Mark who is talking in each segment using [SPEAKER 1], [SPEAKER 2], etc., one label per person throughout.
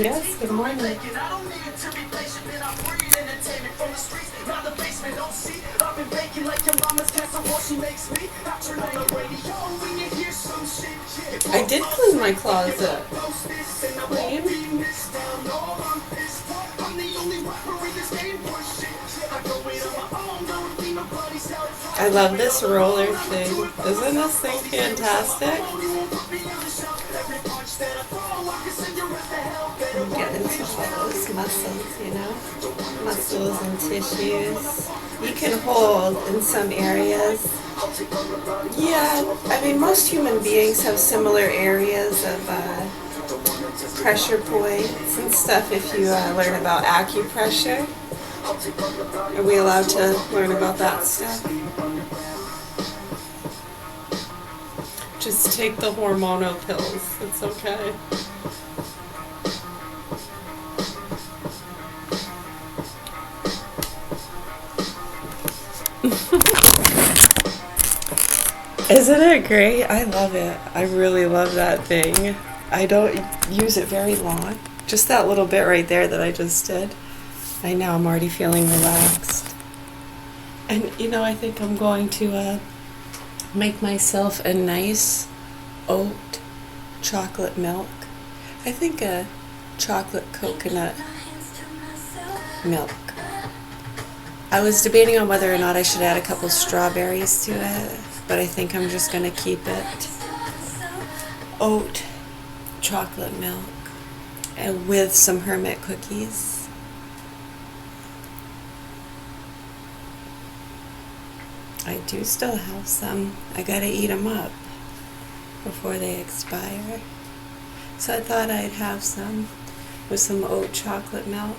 [SPEAKER 1] Yes, good morning. I did clean my closet. Clean. I love this roller thing. Isn't this thing fantastic? Get into all those muscles, you know? Muscles and tissues. You can hold in some areas. Yeah, I mean, most human beings have similar areas of pressure points and stuff if you learn about acupressure. Are we allowed to learn about that stuff? Just take the hormonal pills. It's okay. Isn't it great? I love it. I really love that thing. I don't use it very long. Just that little bit right there that I just did. I know I'm already feeling relaxed. And you know, I think I'm going to make myself a nice oat chocolate milk. I think a chocolate coconut milk. I was debating on whether or not I should add a couple strawberries to it, but I think I'm just going to keep it oat chocolate milk and with some hermit cookies. I do still have some. I gotta eat them up before they expire. So I thought I'd have some with some oat chocolate milk.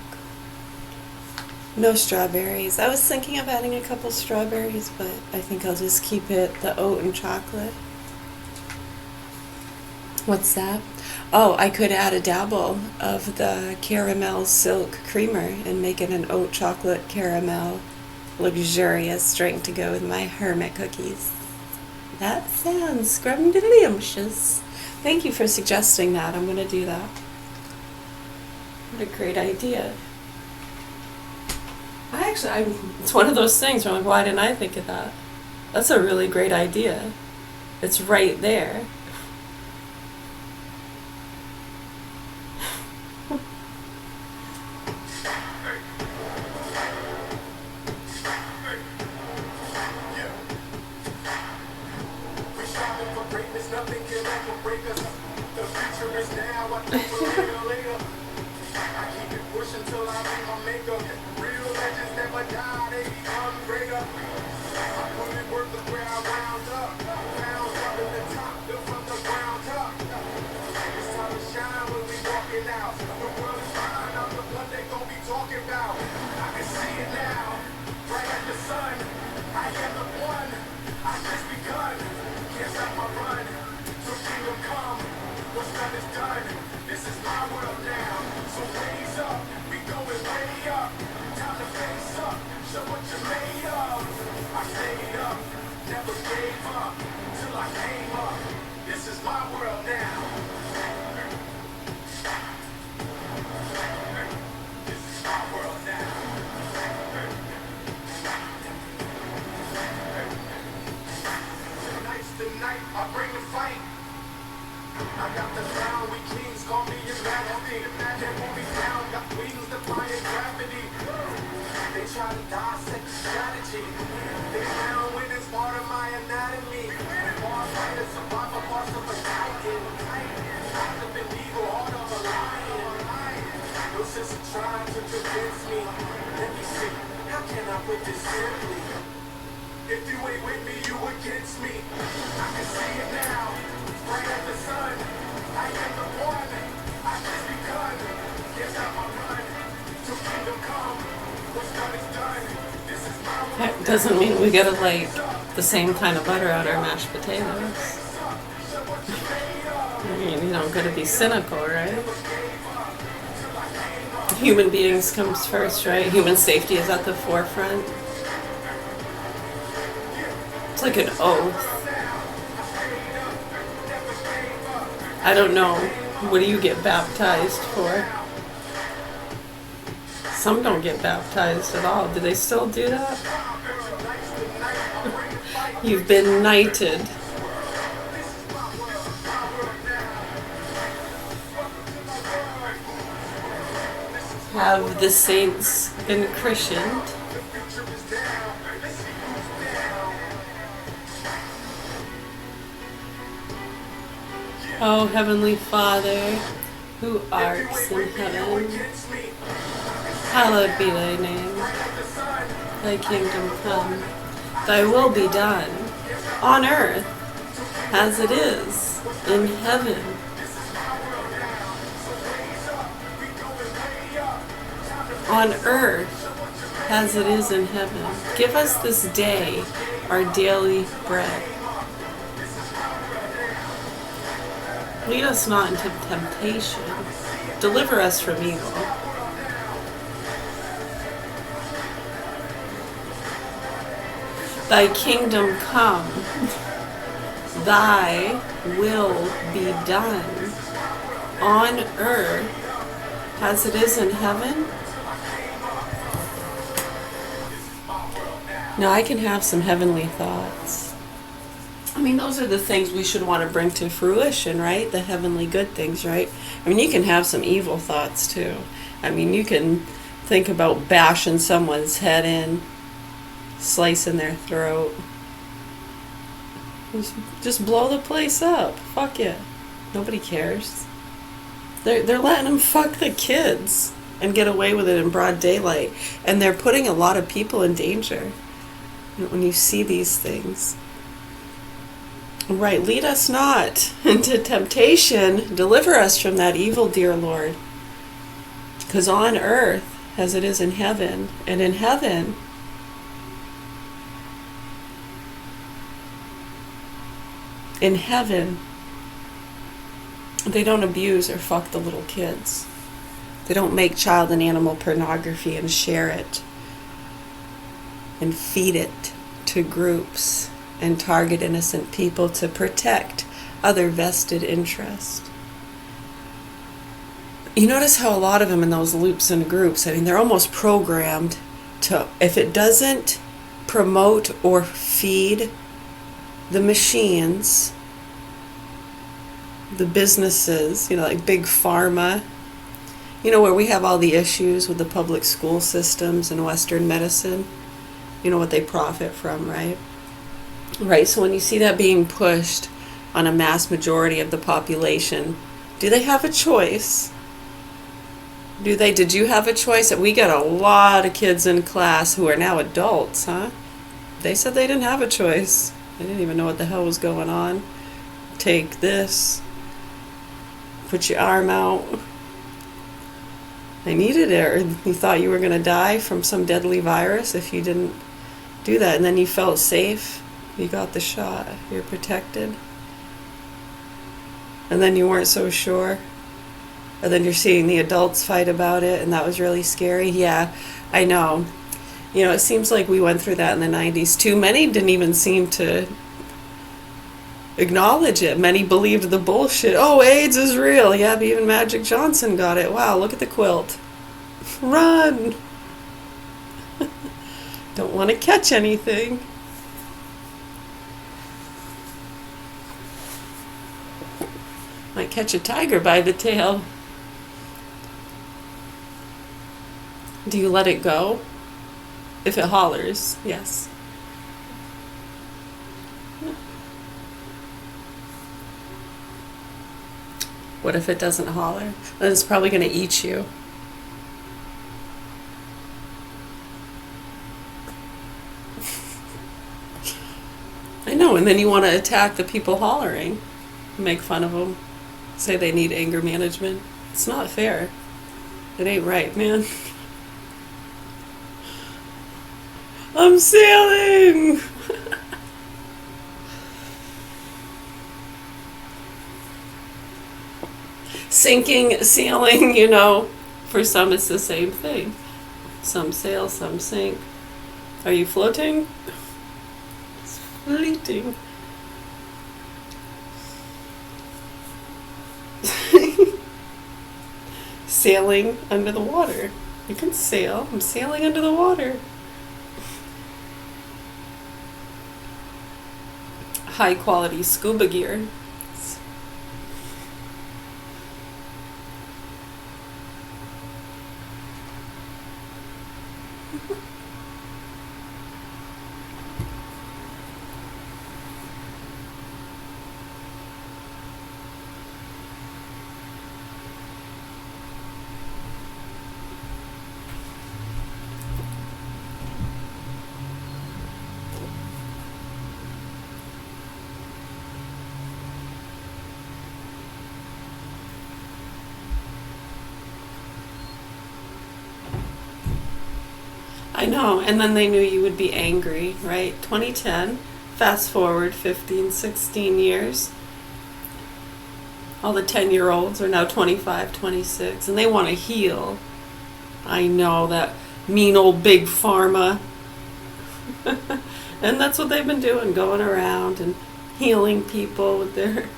[SPEAKER 1] No strawberries. I was thinking of adding a couple strawberries, but I think I'll just keep it the oat and chocolate. What's that? Oh, I could add a dabble of the caramel silk creamer and make it an oat chocolate caramel luxurious drink to go with my hermit cookies. That sounds scrumptious. Thank you for suggesting that. I'm going to do that. What a great idea. It's one of those things where I'm like, why didn't I think of that? That's a really great idea. It's right there. That doesn't mean we gotta like the same kind of butter on our mashed potatoes. I mean, you don't gotta be cynical, right? Human beings comes first, right? Human safety is at the forefront. It's like an oath. I don't know. What do you get baptized for? Some don't get baptized at all. Do they still do that? You've been knighted. Have the saints been christened? O Heavenly Father, who art in heaven, hallowed be thy name. Thy kingdom come, thy will be done, on earth as it is in heaven. On earth as it is in heaven. Give us this day our daily bread. Lead us not into temptation. Deliver us from evil. Thy kingdom come. Thy will be done on earth as it is in heaven. Now I can have some heavenly thoughts. I mean, those are the things we should want to bring to fruition, right? The heavenly good things, right? I mean, you can have some evil thoughts too. I mean, you can think about bashing someone's head in, slicing their throat. Just blow the place up. Fuck it. Nobody cares. They're letting them fuck the kids and get away with it in broad daylight. And they're putting a lot of people in danger when you see these things. Right, lead us not into temptation. Deliver us from that evil, dear Lord. Because on earth, as it is in heaven, and in heaven, they don't abuse or fuck the little kids. They don't make child and animal pornography and share it and feed it to groups and target innocent people to protect other vested interests. You notice how a lot of them in those loops and groups, I mean, they're almost programmed to, if it doesn't promote or feed the machines, the businesses, like big pharma, where we have all the issues with the public school systems and Western medicine, what they profit from, right? Right, so when you see that being pushed on a mass majority of the population, do they have a choice? Did you have a choice? We got a lot of kids in class who are now adults, huh? They said they didn't have a choice. They didn't even know what the hell was going on. Take this. Put your arm out. They needed it, or you thought you were going to die from some deadly virus if you didn't do that. And then you felt safe. You got the shot. You're protected. And then you weren't so sure. And then you're seeing the adults fight about it, and that was really scary. Yeah, I know. It seems like we went through that in the 90s. Too many didn't even seem to acknowledge it. Many believed the bullshit. Oh, AIDS is real. Yeah, but even Magic Johnson got it. Wow, look at the quilt. Run. Don't want to catch anything. Might catch a tiger by the tail. Do you let it go? If it hollers, yes. What if it doesn't holler? Then it's probably going to eat you. I know, and then you want to attack the people hollering. Make fun of them. Say they need anger management. It's not fair. It ain't right, man. I'm sailing! Sinking, sailing, for some it's the same thing. Some sail, some sink. Are you floating? It's fleeting. Sailing under the water. You can sail. I'm sailing under the water. High quality scuba gear. I know, and then they knew you would be angry, right? 2010, fast forward 15, 16 years. All the 10-year-olds are now 25, 26, and they want to heal. I know, that mean old big pharma. And that's what they've been doing, going around and healing people with their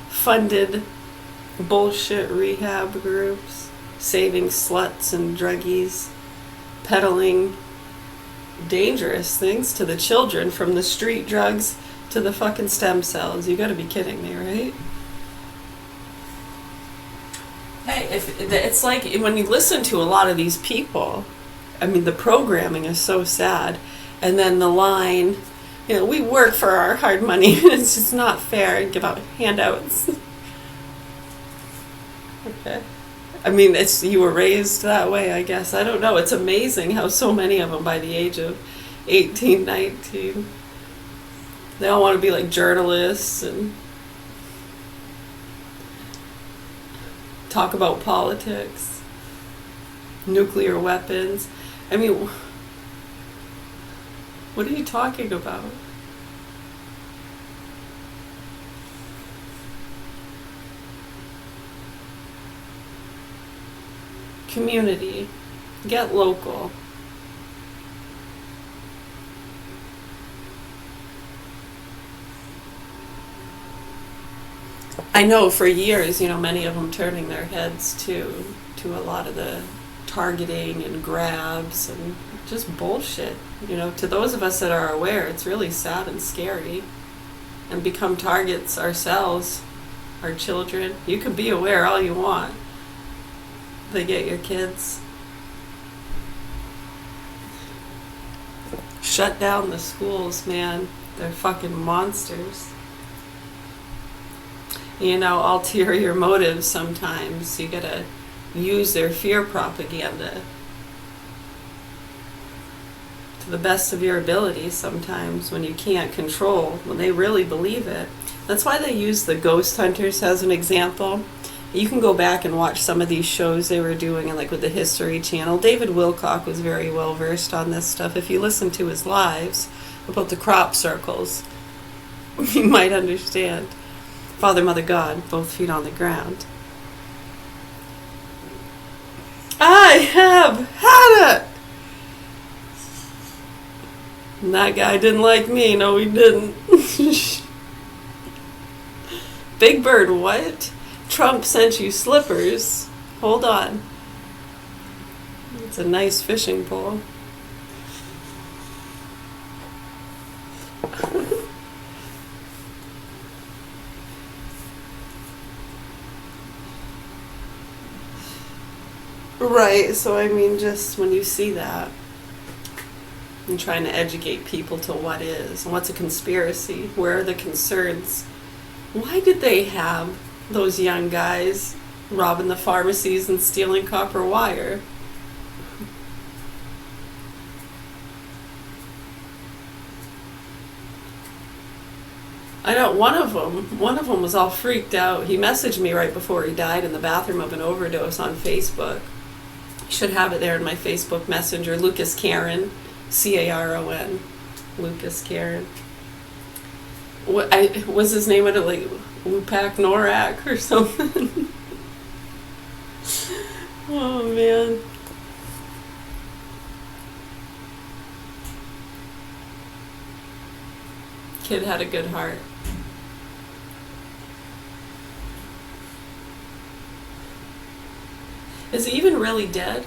[SPEAKER 1] funded bullshit rehab groups, saving sluts and druggies, peddling dangerous things to the children, from the street drugs to the fucking stem cells. You gotta be kidding me, right? Hey, it's like when you listen to a lot of these people, I mean, the programming is so sad. And then the line, we work for our hard money. It's just not fair and give out handouts. Okay. I mean, you were raised that way, I guess. I don't know. It's amazing how so many of them, by the age of 18, 19, they all want to be like journalists and talk about politics, nuclear weapons. I mean, what are you talking about? Community. Get local. I know for years, many of them turning their heads to a lot of the targeting and grabs and just bullshit. To those of us that are aware, it's really sad and scary, and become targets ourselves, our children. You can be aware all you want. They get your kids. Shut down the schools, man. They're fucking monsters. Ulterior motives sometimes. You gotta use their fear propaganda to the best of your ability sometimes when you can't control, when they really believe it. That's why they use the ghost hunters as an example. You can go back and watch some of these shows they were doing, and like with the History Channel. David Wilcock was very well versed on this stuff. If you listen to his lives about the crop circles, you might understand. Father, Mother, God, both feet on the ground. I have had it! And that guy didn't like me. No, he didn't. Big Bird, what? Trump sent you slippers. Hold on. It's a nice fishing pole. Right, so I mean, just when you see that, and trying to educate people to what is, and what's a conspiracy, where are the concerns? Why did they have those young guys robbing the pharmacies and stealing copper wire? I know one of them was all freaked out. He messaged me right before he died in the bathroom of an overdose on Facebook. You should have it there in my Facebook Messenger. Lucas Caron, Caron, Lucas Caron. Was his name like Lupak Norak or something? Oh man. Kid had a good heart. Is he even really dead?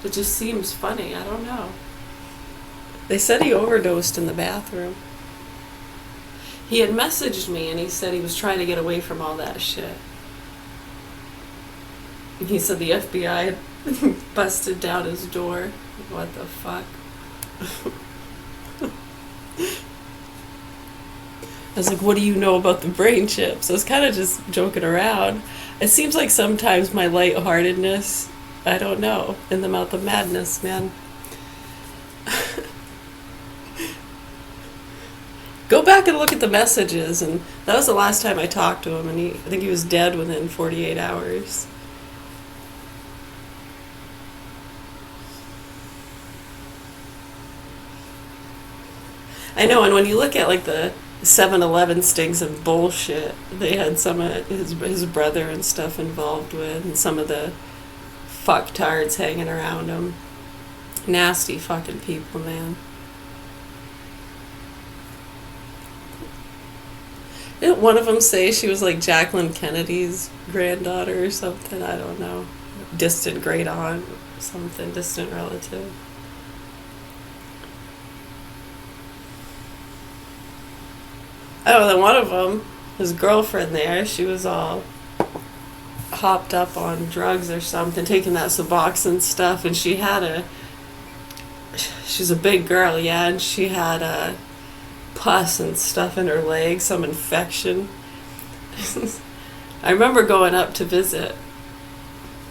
[SPEAKER 1] It just seems funny. I don't know. They said he overdosed in the bathroom. He had messaged me and he said he was trying to get away from all that shit. And he said the FBI had busted down his door. What the fuck? I was like, what do you know about the brain chips? I was kind of just joking around. It seems like sometimes my lightheartedness, I don't know, in the mouth of madness, man. Go back and look at the messages, and that was the last time I talked to him, and I think he was dead within 48 hours. I know, and when you look at like the 7-Eleven stings of bullshit, they had some of his brother and stuff involved with, and some of the fucktards hanging around him. Nasty fucking people, man. Didn't one of them say she was like Jacqueline Kennedy's granddaughter or something? I don't know. Distant great aunt or something, distant relative. Oh, then one of them, his girlfriend there, she was all hopped up on drugs or something, taking that Suboxone stuff, and she's a big girl, yeah, and she had a pus and stuff in her leg, some infection. I remember going up to visit,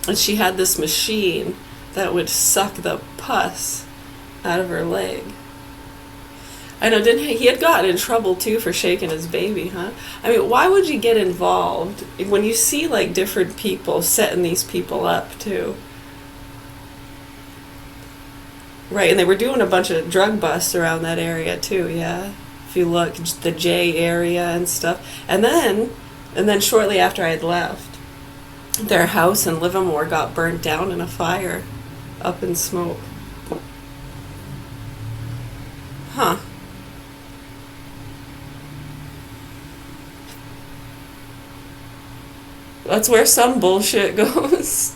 [SPEAKER 1] and she had this machine that would suck the pus out of her leg. I know, didn't he had gotten in trouble too for shaking his baby, huh? I mean, why would you get involved when you see like different people setting these people up too? Right, and they were doing a bunch of drug busts around that area too, yeah. If you look, the J area and stuff. And then shortly after I had left, their house in Livermore got burnt down in a fire, up in smoke. Huh. That's where some bullshit goes.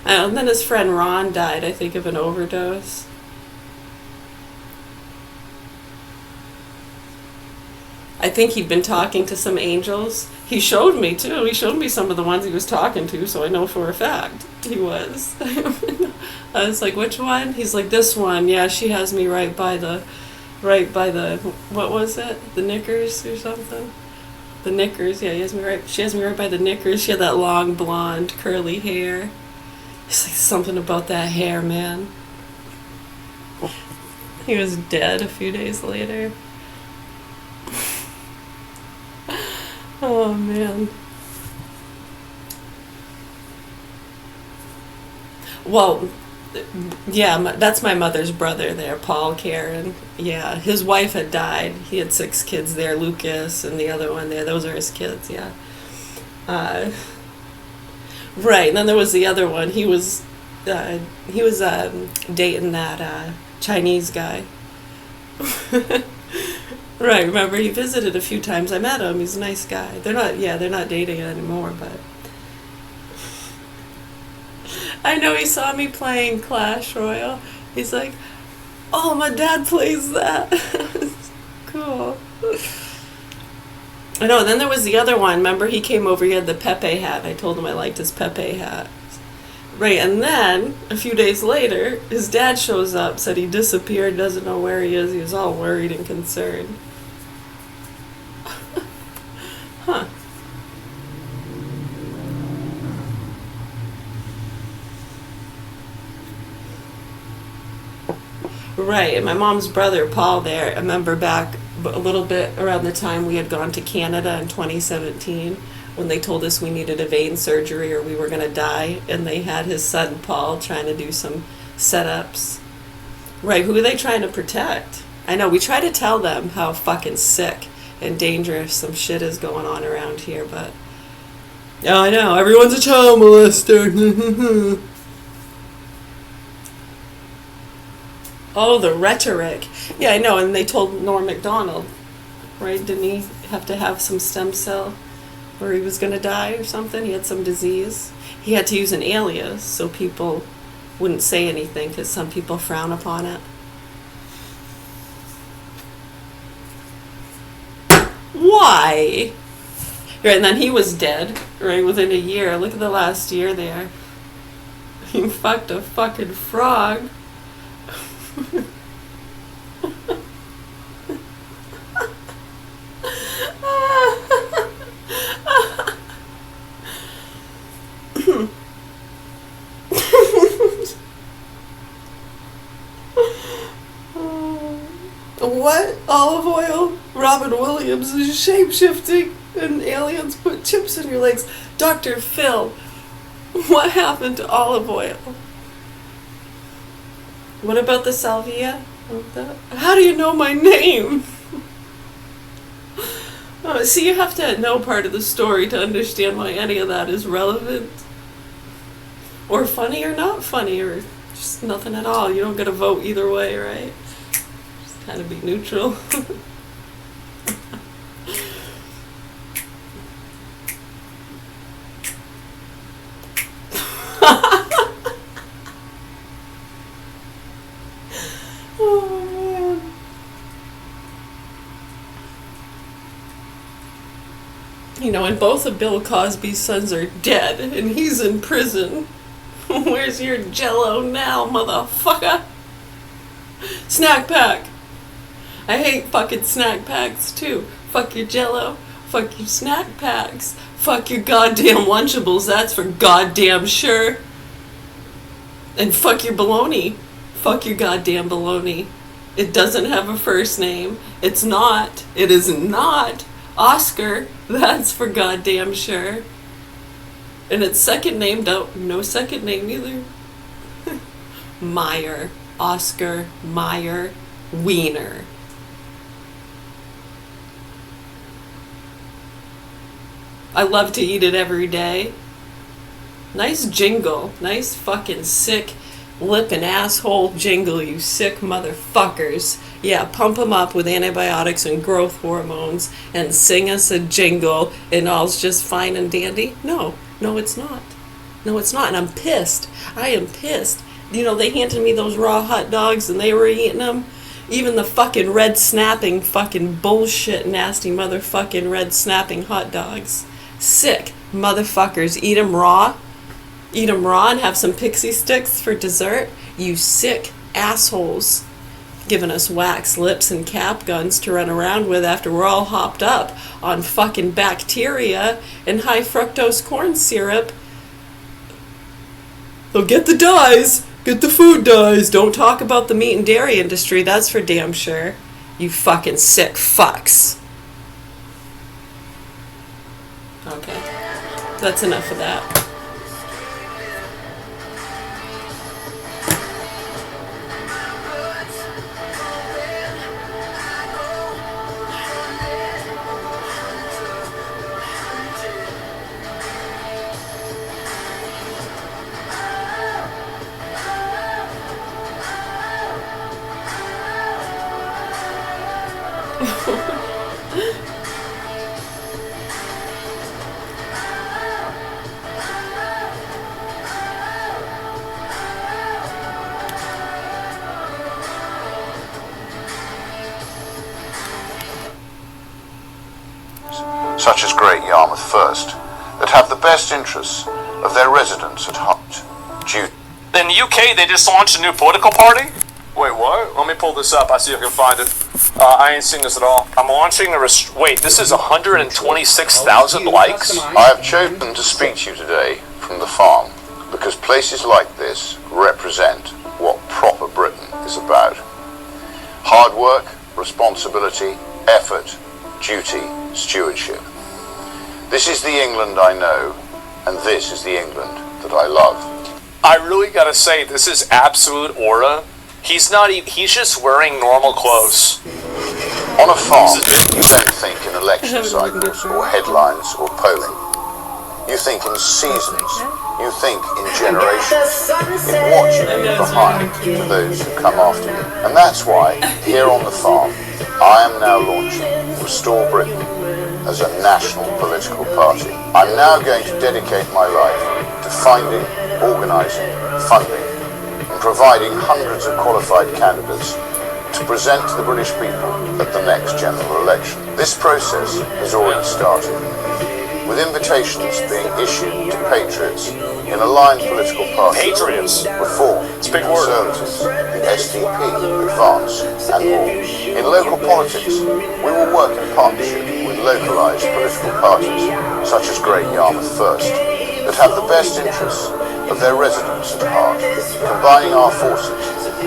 [SPEAKER 1] And then his friend Ron died, I think, of an overdose. I think he'd been talking to some angels. He showed me, too. He showed me some of the ones he was talking to, so I know for a fact he was. I was like, which one? He's like, this one. Yeah, she has me right by the, what was it? The knickers or something? The knickers, yeah, she has me right by the knickers. She had that long, blonde, curly hair. It's like something about that hair, man. He was dead a few days later. Oh, man. Well, yeah, that's my mother's brother there, Paul Karen. Yeah, his wife had died. He had 6 kids there, Lucas and the other one there. Those are his kids, yeah. Right, and then there was the other one. He was dating that Chinese guy. Right, remember he visited a few times. I met him. He's a nice guy. They're not dating anymore, but I know he saw me playing Clash Royale. He's like, "Oh, my dad plays that." Cool. I know, then there was the other one. Remember, he came over, he had the Pepe hat. I told him I liked his Pepe hat. Right, and then, a few days later, his dad shows up, said he disappeared, doesn't know where he is. He was all worried and concerned. Huh. Right, and my mom's brother, Paul, there, I remember back a little bit around the time we had gone to Canada in 2017 when they told us we needed a vein surgery or we were going to die, and they had his son Paul trying to do some setups. Right, who are they trying to protect? I know, we try to tell them how fucking sick and dangerous some shit is going on around here, but yeah, I know, everyone's a child molester. Oh, the rhetoric. Yeah, I know, and they told Norm MacDonald, right? Didn't he have to have some stem cell Or he was gonna die or something. He had some disease. He had to use an alias so people wouldn't say anything because some people frown upon it. Why? Right, and then he was dead, right, within a year. Look at the last year there. He fucked a fucking frog. What? Olive oil? Robin Williams is shape-shifting and aliens put chips in your legs. Dr. Phil, what happened to olive oil? What about the salvia? How do you know my name? See, you have to know part of the story to understand why any of that is relevant. Or funny or not funny, or just nothing at all. You don't get a vote either way, right? Just kind of be neutral. Oh, man. You know, and both of Bill Cosby's sons are dead, and he's in prison. Where's your Jello now, motherfucker? Snack pack. I hate fucking snack packs too. Fuck your Jello. Fuck your snack packs. Fuck your goddamn Lunchables. That's for goddamn sure. And fuck your baloney. Fuck your goddamn baloney. It doesn't have a first name. It's not. It is not Oscar. That's for goddamn sure. And its second name, no second name either. Meyer. Oscar Meyer Wiener. I love to eat it every day. Nice jingle. Nice fucking sick lip and asshole jingle, you sick motherfuckers. Yeah, pump them up with antibiotics and growth hormones and sing us a jingle and all's just fine and dandy. No, it's not. No, it's not. And I'm pissed. I am pissed. You know, they handed me those raw hot dogs and they were eating them. Even the fucking red snapping fucking bullshit nasty motherfucking red snapping hot dogs. Sick motherfuckers. Eat them raw. Eat them raw and have some pixie sticks for dessert. You sick assholes. Giving us wax lips and cap guns to run around with after we're all hopped up on fucking bacteria and high fructose corn syrup. So get the dyes. Get the food dyes. Don't talk about the meat and dairy industry. That's for damn sure. You fucking sick fucks. Okay. That's enough of that.
[SPEAKER 2] Such as Great Yarmouth First, that have the best interests of their residents at heart.
[SPEAKER 3] In the UK, they just launched a new political party? Wait, what? Let me pull this up. I see if I can find it. I ain't seen this at all. I'm launching a wait, this is 126,000 likes?
[SPEAKER 2] I have chosen to speak to you today from the farm because places like this represent what proper Britain is about. Hard work, responsibility, effort, duty, stewardship. This is the England I know, and this is the England that I love.
[SPEAKER 3] I really gotta say, this is absolute aura. He's not even, he's just wearing normal clothes.
[SPEAKER 2] On a farm, you don't think in election cycles or headlines or polling. You think in seasons. You think in generations. In what you leave behind for those who come after you. And that's why, here on the farm, I am now launching Restore Britain, as a national political party. I'm now going to dedicate my life to finding, organising, funding, and providing hundreds of qualified candidates to present to the British people at the next general election. This process has already started, with invitations being issued to patriots in aligned political parties.
[SPEAKER 3] Patriots.
[SPEAKER 2] Reform,
[SPEAKER 3] It's a big word.
[SPEAKER 2] Conservatives, the SDP, Advance, and more. In local politics, we will work in partnership with localised political parties, such as Great Yarmouth First, that have the best interests of their residents at heart, combining our forces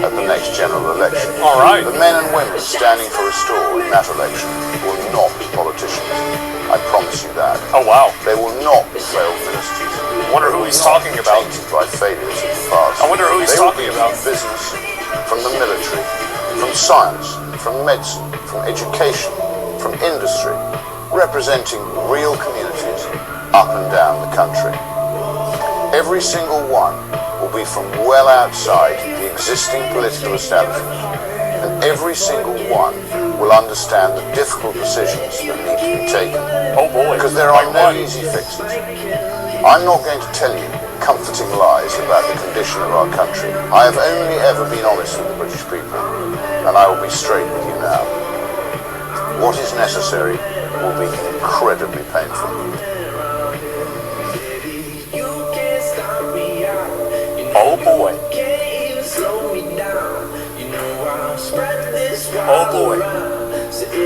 [SPEAKER 2] at the next general election.
[SPEAKER 3] All right.
[SPEAKER 2] The men and women standing for Restore in that election will not be politicians. I promise you that.
[SPEAKER 3] Oh, wow.
[SPEAKER 2] They will not be failed ministers.
[SPEAKER 3] I wonder who he's talking about.
[SPEAKER 2] Tainted by failures of the past.
[SPEAKER 3] I wonder who he's
[SPEAKER 2] They will
[SPEAKER 3] talking
[SPEAKER 2] be
[SPEAKER 3] about.
[SPEAKER 2] From business, from the military, from science, from medicine, from education, from industry, representing real communities up and down the country. Every single one will be from well outside the existing political establishment, and every single one will understand the difficult decisions that need to be taken.
[SPEAKER 3] Oh boy.
[SPEAKER 2] Because there are
[SPEAKER 3] Like
[SPEAKER 2] no
[SPEAKER 3] what?
[SPEAKER 2] easy fixes. I'm not going to tell you comforting lies about the condition of our country. I have only ever been honest with the British people, and I will be straight with you now. What is necessary will be incredibly painful.
[SPEAKER 3] Oh boy. Oh boy.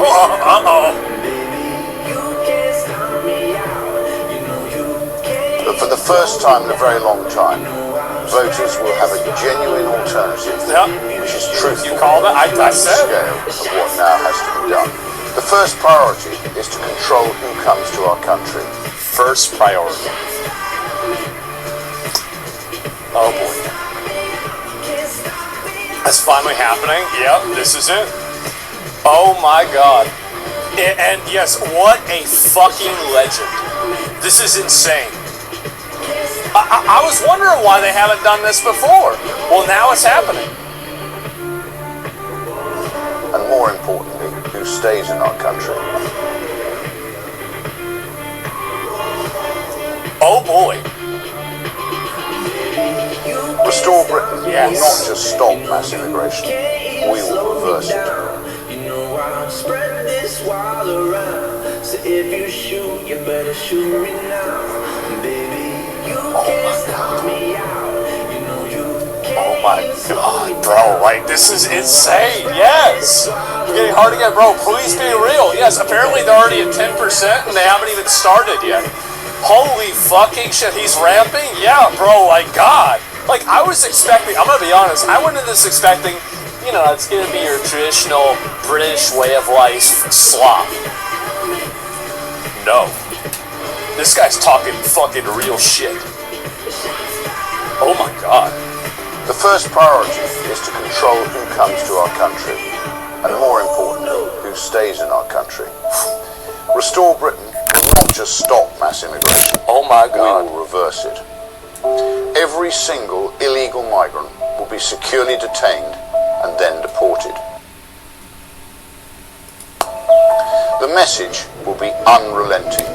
[SPEAKER 3] Uh-oh.
[SPEAKER 2] But for the first time in a very long time, voters will have a genuine alternative,
[SPEAKER 3] Yeah.
[SPEAKER 2] which is truthful
[SPEAKER 3] You called it? I
[SPEAKER 2] to the
[SPEAKER 3] said.
[SPEAKER 2] scale of what now has to be done. The first priority is to control who comes to our country.
[SPEAKER 3] First priority. Oh boy. That's finally happening. Yep, this is it. Oh my god. And yes, what a fucking legend. This is insane. I was wondering why they haven't done this before. Well, now it's happening.
[SPEAKER 2] And more importantly, who stays in our country.
[SPEAKER 3] Oh boy.
[SPEAKER 2] Restore Britain
[SPEAKER 3] Yes.
[SPEAKER 2] will not just stop mass immigration, we will reverse it.
[SPEAKER 4] Spread this while around. So if you shoot, you better shoot me now. Baby, you can't stop me out. You know you
[SPEAKER 3] Oh
[SPEAKER 4] can't.
[SPEAKER 3] my god, bro, like, this is insane, yes! I'm getting hard to get, bro, please be real. Yes, apparently they're already at 10% and they haven't even started yet. Holy fucking shit, he's ramping? Yeah, bro, like, god. Like, I was expecting, I'm gonna be honest, I went into this expecting, you know, it's gonna be your traditional British way of life slop. No. This guy's talking fucking real shit. Oh my god.
[SPEAKER 2] The first priority is to control who comes to our country, and more importantly, who stays in our country. Restore Britain will not just stop mass immigration,
[SPEAKER 3] Oh my
[SPEAKER 2] we
[SPEAKER 3] god.
[SPEAKER 2] will reverse it. Every single illegal migrant will be securely detained and then deported. The message will be unrelenting.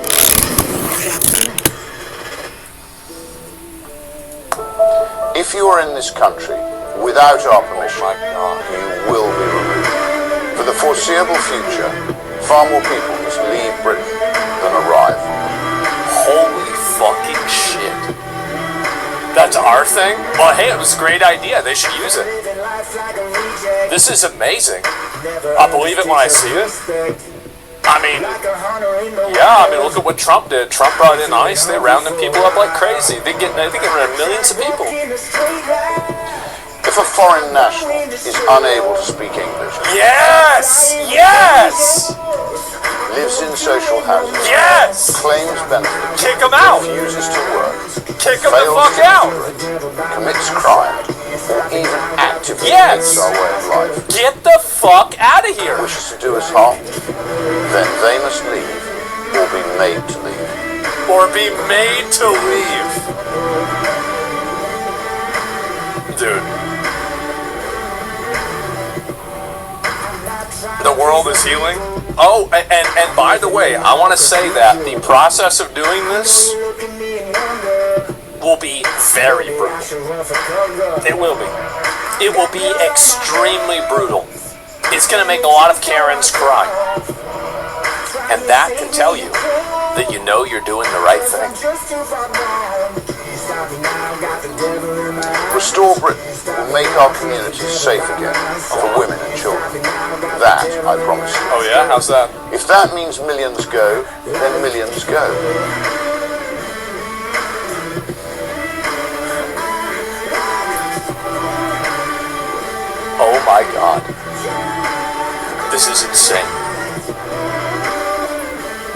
[SPEAKER 2] If you are in this country without our permission, you will be removed. For the foreseeable future, far more people must leave Britain than arrive.
[SPEAKER 3] Holy fucking shit. That's our thing? Well, hey, it was a great idea. They should use it. This is amazing. I believe it when I see it. I mean, yeah, I mean, look at what Trump did. Trump brought in ICE. They rounded people up like crazy. They get rid of millions of people.
[SPEAKER 2] If a foreign national is unable to speak English,
[SPEAKER 3] Yes! Yes!
[SPEAKER 2] lives in social housing,
[SPEAKER 3] Yes!
[SPEAKER 2] claims benefits,
[SPEAKER 3] Kick them out!
[SPEAKER 2] refuses to work,
[SPEAKER 3] Kick them the
[SPEAKER 2] fails
[SPEAKER 3] fuck
[SPEAKER 2] to
[SPEAKER 3] out!
[SPEAKER 2] integrate, commits crime, or even actively
[SPEAKER 3] Yes!
[SPEAKER 2] against our way of life,
[SPEAKER 3] Get the fuck out of here!
[SPEAKER 2] wishes to do us harm, then they must leave or be made to leave.
[SPEAKER 3] Or be made to leave. Dude. The world is healing. Oh, and by the way, I want to say that the process of doing this will be very brutal. It will be. It will be extremely brutal. It's going to make a lot of Karens cry. And that can tell you that you know you're doing the right thing.
[SPEAKER 2] Restore Britain will make our communities safe again for women and children. That, I promise you.
[SPEAKER 3] Oh yeah? How's that?
[SPEAKER 2] If that means millions go, then millions go.
[SPEAKER 3] Oh my God. This is insane.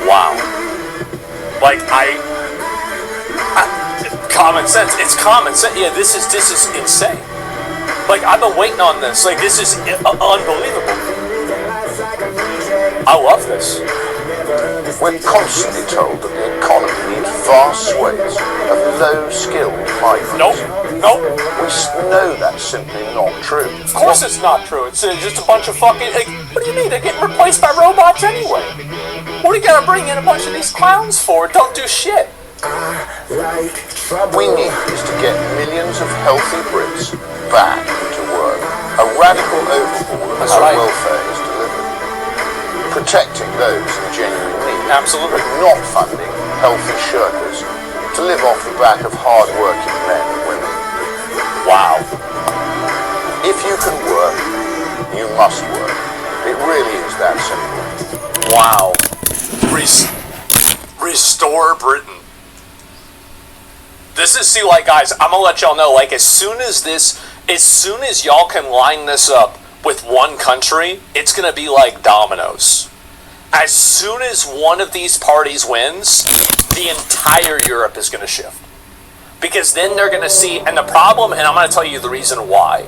[SPEAKER 3] Wow. Like, common sense. It's common sense. Yeah, this is insane. Like, I've been waiting on this. Like, this is unbelievable. I love this.
[SPEAKER 2] We're constantly told that the economy needs vast swathes of low-skilled migrants.
[SPEAKER 3] Nope.
[SPEAKER 2] We know that's simply not true.
[SPEAKER 3] Of course it's not true. It's just a bunch of fucking... Like, what do you mean? They're getting replaced by robots anyway. What do you gotta bring in a bunch of these clowns for? Don't do shit.
[SPEAKER 2] We need is to get millions of healthy Brits back to work. A radical overhaul of how welfare is delivered. Protecting those in genuine need.
[SPEAKER 3] Absolutely.
[SPEAKER 2] But not funding healthy shirkers to live off the back of hard-working men and women.
[SPEAKER 3] Wow.
[SPEAKER 2] If you can work, you must work. It really is that simple.
[SPEAKER 3] Wow. Restore Britain. This is, see, like, guys, I'm gonna let y'all know, like, as soon as y'all can line this up with one country, it's gonna be like dominoes. As soon as one of these parties wins, the entire Europe is gonna shift. Because then they're gonna see, and the problem, and I'm gonna tell you the reason why.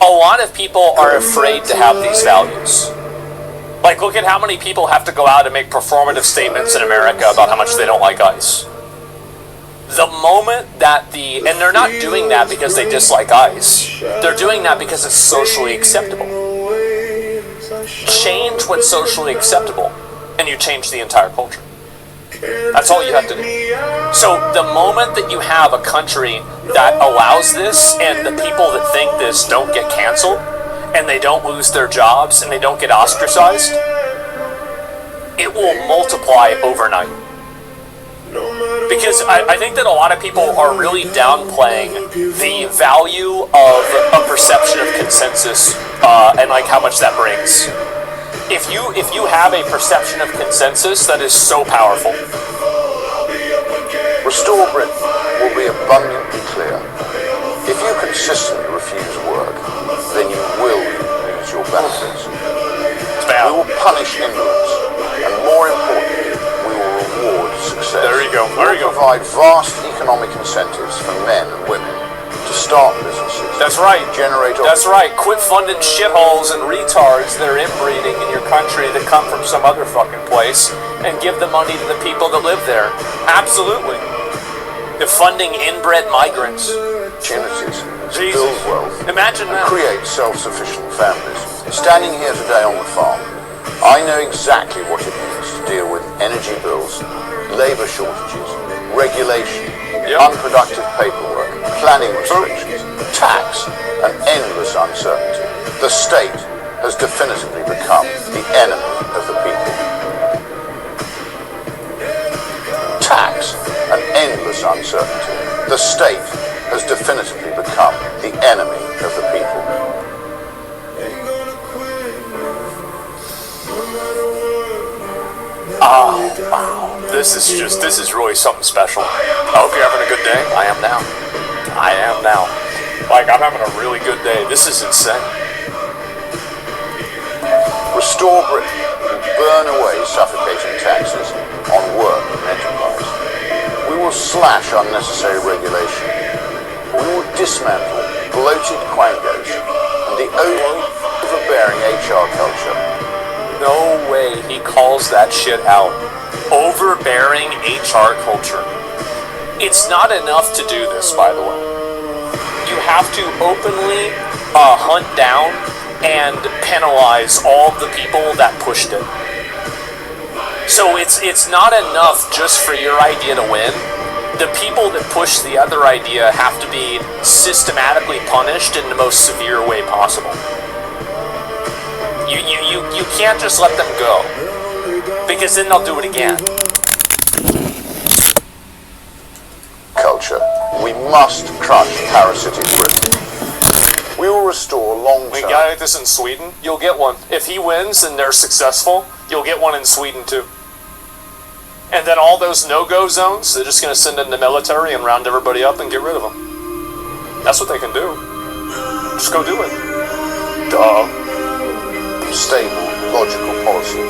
[SPEAKER 3] A lot of people are afraid to have these values. Like, look at how many people have to go out and make performative statements in America about how much they don't like ICE. The moment that and they're not doing that because they dislike ICE. They're doing that because it's socially acceptable. Change what's socially acceptable, and you change the entire culture. That's all you have to do. So the moment that you have a country that allows this, and the people that think this don't get canceled, and they don't lose their jobs, and they don't get ostracized, it will multiply overnight. Because I think that a lot of people are really downplaying the value of a perception of consensus and like how much that brings. If you have a perception of consensus, that is so powerful.
[SPEAKER 2] Restore Britain will be abundantly clear. If you consistently refuse work, then you will lose your benefits. We will punish indolence, and more importantly, we will reward success.
[SPEAKER 3] There you go. There you go.
[SPEAKER 2] Provide vast economic incentives for men and women to start businesses.
[SPEAKER 3] That's right. That's right. Quit funding shitholes and retards that are inbreeding in your country that come from some other fucking place, and give the money to the people that live there. Absolutely. The funding inbred migrants.
[SPEAKER 2] Opportunities to
[SPEAKER 3] Jesus.
[SPEAKER 2] build wealth.
[SPEAKER 3] Imagine that.
[SPEAKER 2] Create self-sufficient families. Standing here today on the farm, I know exactly what it means to deal with energy bills, labour shortages, regulation, unproductive paperwork, planning restrictions, tax, and endless uncertainty. The state has definitively become the enemy of the people. Tax and endless uncertainty. The state has definitively become the enemy of the people.
[SPEAKER 3] Oh, wow. This is really something special. I hope you're having a good day. I am now. Like, I'm having a really good day. This is insane.
[SPEAKER 2] Restore Britain will burn away suffocating taxes on work and enterprise. We will slash unnecessary regulation. We will dismantle bloated quangos and the overbearing HR culture.
[SPEAKER 3] No way he calls that shit out. Overbearing HR culture. It's not enough to do this, by the way. You have to openly hunt down and penalize all of the people that pushed it. So it's not enough just for your idea to win. The people that push the other idea have to be systematically punished in the most severe way possible. You can't just let them go, because then they'll do it again.
[SPEAKER 2] Culture. We must crush parasitic Britain. We will restore long-term...
[SPEAKER 3] We got like this in Sweden. You'll get one. If he wins and they're successful, you'll get one in Sweden too. And then all those no-go zones, they're just going to send in the military and round everybody up and get rid of them. That's what they can do. Just go do it. Duh.
[SPEAKER 2] Stable, logical policy,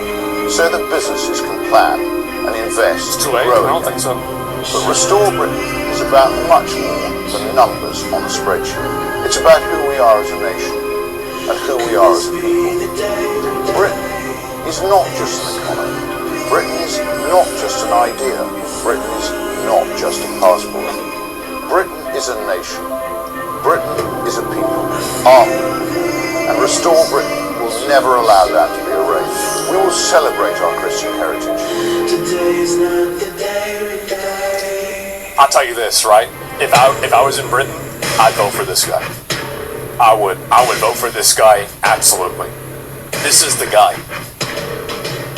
[SPEAKER 2] so that businesses can plan and invest
[SPEAKER 3] It's too
[SPEAKER 2] to
[SPEAKER 3] late.
[SPEAKER 2] grow
[SPEAKER 3] I don't
[SPEAKER 2] again.
[SPEAKER 3] think so.
[SPEAKER 2] But Restore Britain is about much more than numbers on a spreadsheet. It's about who we are as a nation and who we are as a people. Britain is not just an economy. Britain is not just an idea. Britain is not just a passport. Britain is a nation. Britain is a people. Our people. And Restore Britain will never allow that to be erased. We will celebrate our Christian heritage.
[SPEAKER 4] Today's not the day we die.
[SPEAKER 3] I'll tell you this, right? If I was in Britain, I'd vote for this guy. I would vote for this guy, absolutely. This is the guy.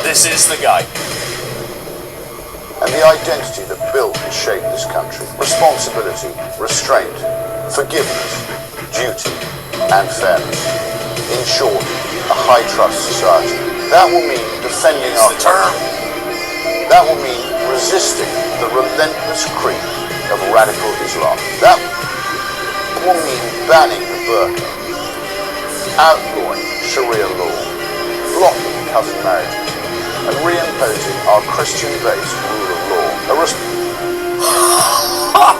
[SPEAKER 3] This is the guy.
[SPEAKER 2] And the identity that built and shaped this country. Responsibility, restraint, forgiveness, duty, and fairness. In short, a high-trust society. That will mean defending our term. That will mean resisting the relentless creep of radical Islam. That will mean banning the burqa, outlawing Sharia law, blocking cousin marriages, and reimposing our Christian-based rule of law.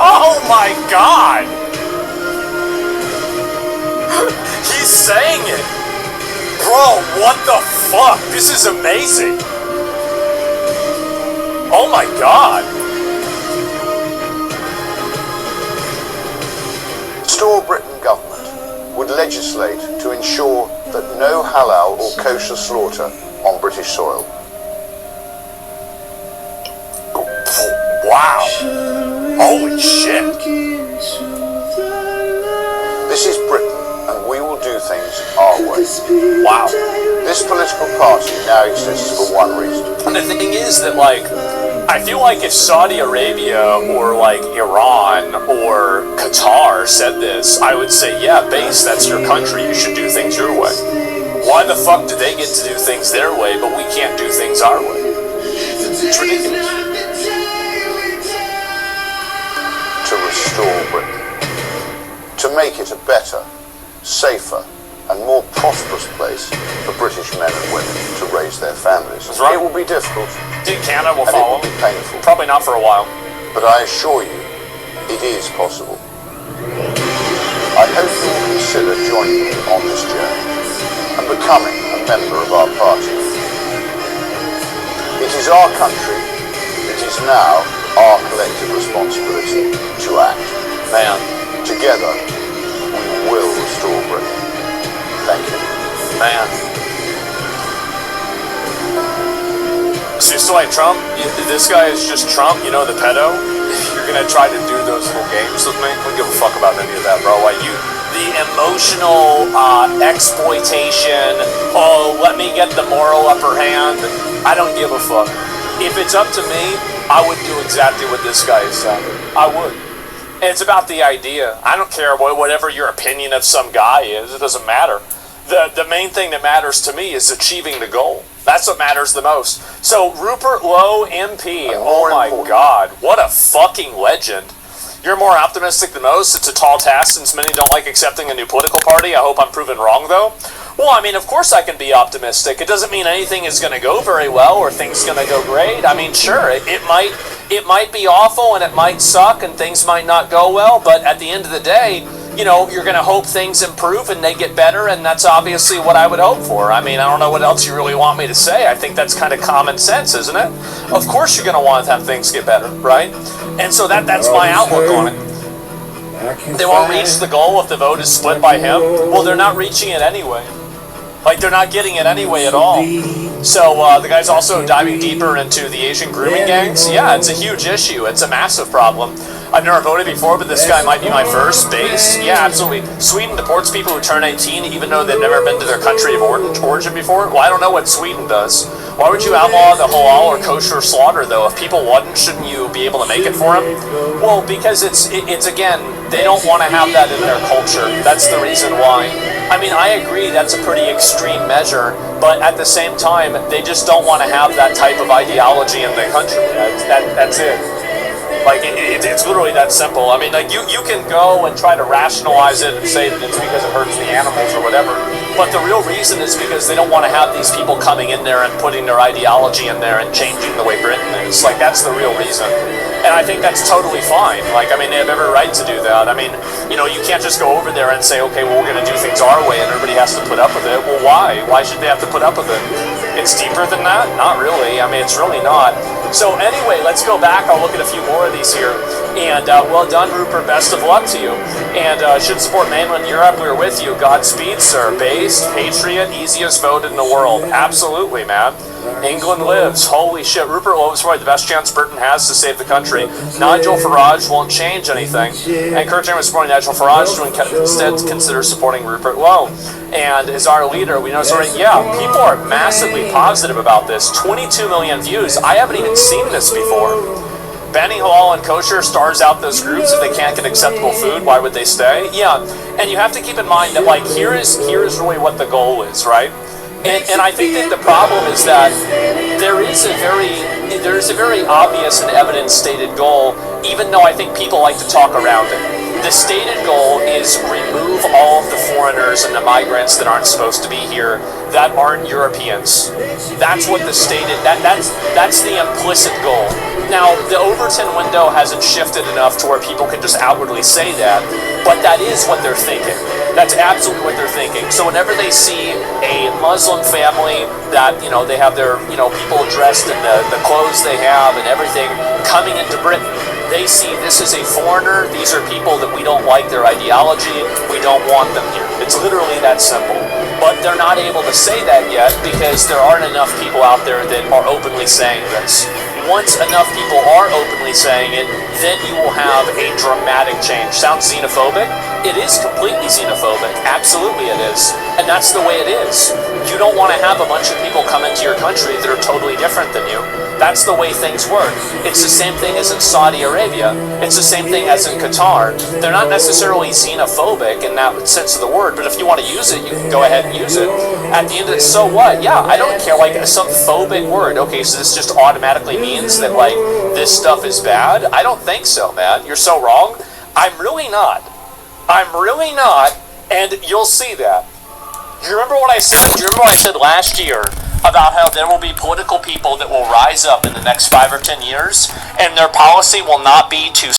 [SPEAKER 3] Oh my God! He's saying it! Bro, what the fuck? This is amazing! Oh my God!
[SPEAKER 2] Restore Britain government would legislate to ensure that no halal or kosher slaughter on British soil.
[SPEAKER 3] Wow! Holy shit!
[SPEAKER 2] This is Britain, and we will do things our way.
[SPEAKER 3] Wow.
[SPEAKER 2] This political party now exists for one reason.
[SPEAKER 3] And the thing is that, like, I feel like if Saudi Arabia or, like, Iran or Qatar said this, I would say, yeah, base, that's your country, you should do things your way. Why the fuck do they get to do things their way, but we can't do things our way? It's ridiculous.
[SPEAKER 2] To restore Britain. To make it a better, safer, and more prosperous place for British men and women to raise their families.
[SPEAKER 3] That's right.
[SPEAKER 2] It will be difficult,
[SPEAKER 3] Dude, Canada will
[SPEAKER 2] and it
[SPEAKER 3] follow.
[SPEAKER 2] will be painful,
[SPEAKER 3] Probably not for a while.
[SPEAKER 2] but I assure you, it is possible. I hope you will consider joining me on this journey and becoming a member of our party. It is our country. It is now our collective responsibility to act.
[SPEAKER 3] Man.
[SPEAKER 2] Together, we will restore Britain. Thank you.
[SPEAKER 3] Man. So like Trump, this guy is just Trump, you know, the pedo. You're gonna try to do those little games with me. I don't give a fuck about any of that, bro. Like the emotional exploitation. Oh, let me get the moral upper hand. I don't give a fuck. If it's up to me, I would do exactly what this guy is saying. I would. And it's about the idea. I don't care whatever your opinion of some guy is. It doesn't matter. The main thing that matters to me is achieving the goal. That's what matters the most. So Rupert Lowe, MP, oh my God, what a fucking legend. You're more optimistic than most. It's a tall task since many don't like accepting a new political party. I hope I'm proven wrong, though. Well, I mean, of course I can be optimistic. It doesn't mean anything is going to go very well or things going to go great. I mean, sure, it might be awful and it might suck and things might not go well, but at the end of the day, you know, you're going to hope things improve and they get better, and that's obviously what I would hope for. I mean, I don't know what else you really want me to say. I think that's kind of common sense, isn't it? Of course you're going to want to have things get better, right? And so that's my outlook on it. They won't reach the goal if the vote is split by him. Well, they're not reaching it anyway. Like, they're not getting it anyway at all. So, the guy's also diving deeper into the Asian grooming gangs. Yeah, it's a huge issue. It's a massive problem. I've never voted before, but this guy might be my first base. Yeah, absolutely. Sweden deports people who turn 18 even though they've never been to their country of origin before. Well, I don't know what Sweden does. Why would you outlaw the halal or kosher slaughter, though? If people wouldn't, shouldn't you be able to make it for them? Well, because it's again, they don't want to have that in their culture. That's the reason why. I mean, I agree that's a pretty extreme measure, but at the same time, they just don't want to have that type of ideology in the country. That's it. Like, it's literally that simple. I mean, like, you can go and try to rationalize it and say that it's because it hurts the animals or whatever, but the real reason is because they don't want to have these people coming in there and putting their ideology in there and changing the way Britain is. Like, that's the real reason. And I think that's totally fine. Like, I mean, they have every right to do that. I mean, you know, you can't just go over there and say, okay, well, we're going to do things our way and everybody has to put up with it. Well, why? Why should they have to put up with it? It's deeper than that? Not really. I mean, it's really not. So anyway, let's go back. I'll look at a few more of these here. And well done, Rupert. Best of luck to you. And should support mainland Europe. We're with you. Godspeed, sir. Based, patriot, easiest vote in the world. Absolutely, man. England lives. Holy shit. Rupert Lowe is probably the best chance Britain has to save the country. Nigel Farage won't change anything. And Kurt James supporting Nigel Farage to instead consider supporting Rupert Lowe. And as our leader, we know, yeah, people are massively positive about this. 22 million views. I haven't even seen this before. Banning halal and kosher stars out those groups. If they can't get acceptable food, why would they stay? Yeah, and you have to keep in mind that, like, here is really what the goal is, right? And I think that the problem is that there is a very obvious and evident stated goal, even though I think people like to talk around it. The stated goal is remove all of the foreigners and the migrants that aren't supposed to be here, that aren't Europeans. That's what the stated, that's the implicit goal. Now, the Overton window hasn't shifted enough to where people can just outwardly say that, but that is what they're thinking. That's absolutely what they're thinking. So whenever they see a Muslim family that, you know, they have their, you know, people dressed in the clothes they have and everything coming into Britain, they see this is a foreigner, these are people that we don't like their ideology, we don't want them here. It's literally that simple. But they're not able to say that yet because there aren't enough people out there that are openly saying this. Once enough people are openly saying it, then you will have a dramatic change. Sounds xenophobic? It is completely xenophobic. Absolutely it is. And that's the way it is. You don't want to have a bunch of people come into your country that are totally different than you. That's the way things work. It's the same thing as in Saudi Arabia. It's the same thing as in Qatar. They're not necessarily xenophobic in that sense of the word, but if you want to use it, you can go ahead and use it. At the end of it, so what? Yeah, I don't care, like, some phobic word. Okay, so this just automatically means that, like, this stuff is bad? I don't think so, man. You're so wrong. I'm really not. I'm really not, and you'll see that. Do you remember what I said? Do you remember what I said last year about how there will be political people that will rise up in the next 5 or 10 years, and their policy will not be to